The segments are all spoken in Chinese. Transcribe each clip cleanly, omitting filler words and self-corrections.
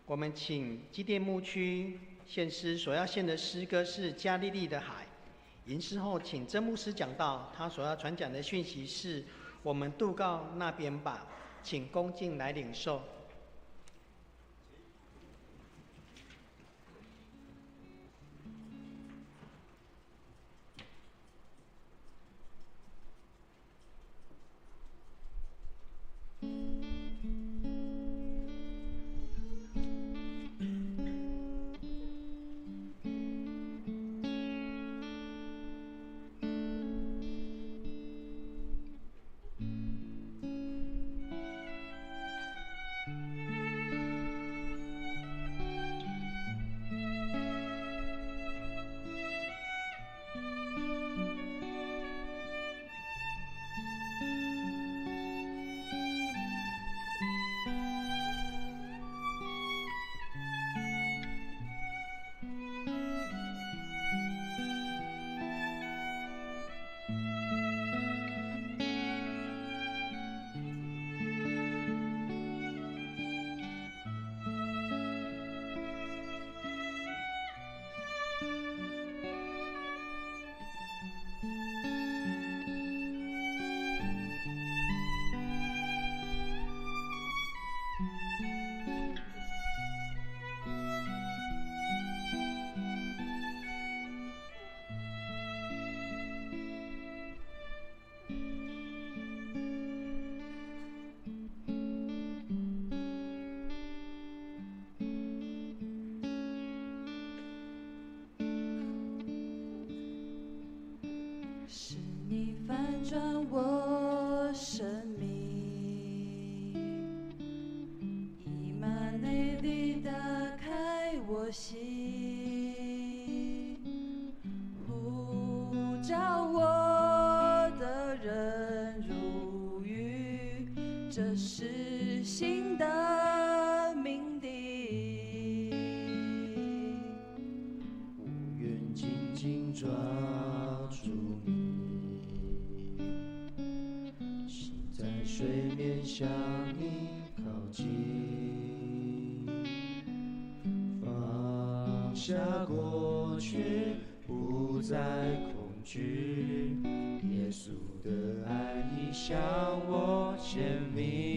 我们请基甸牧区献诗所要献的诗歌是《加利利的海》。吟诗后，请曾牧师讲道，他所要传讲的讯息是：我们渡到那边吧，请恭敬来领受。是你翻转我生命，以马内利打开我心，呼召我的人入狱，这是新的命定，我愿紧紧抓住你，心在水面向你靠近，放下过去，不再恐惧，耶稣的爱已向我显明。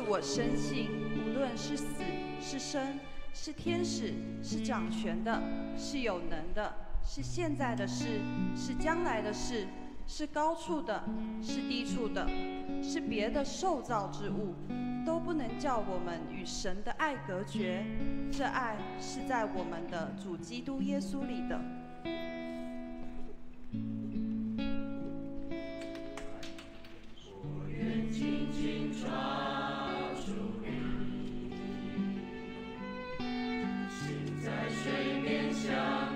我深信，无论是死是生，是天使，是掌权的，是有能的，是现在的事，是将来的事，是高处的，是低处的，是别的受造之物，都不能叫我们与神的爱隔绝。这爱是在我们的主基督耶稣里的。我愿紧紧抓水面向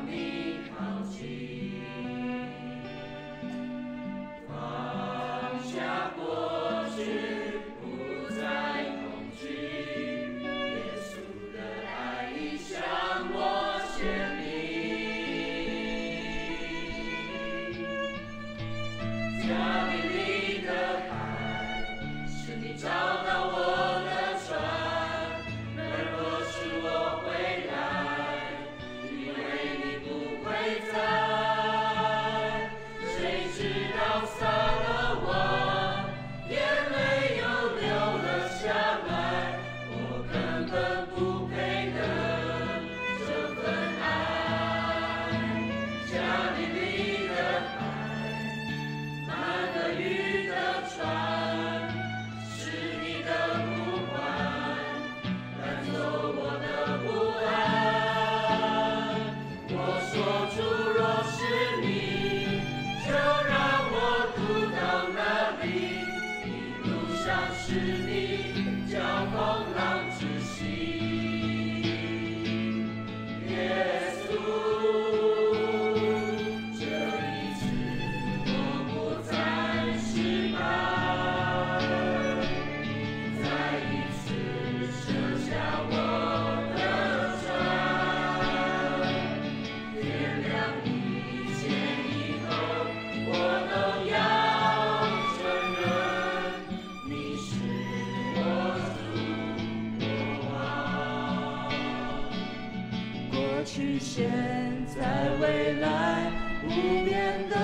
你靠近，放下过去，不再恐惧，耶稣的爱已向我显明。去、现在、未来，无边的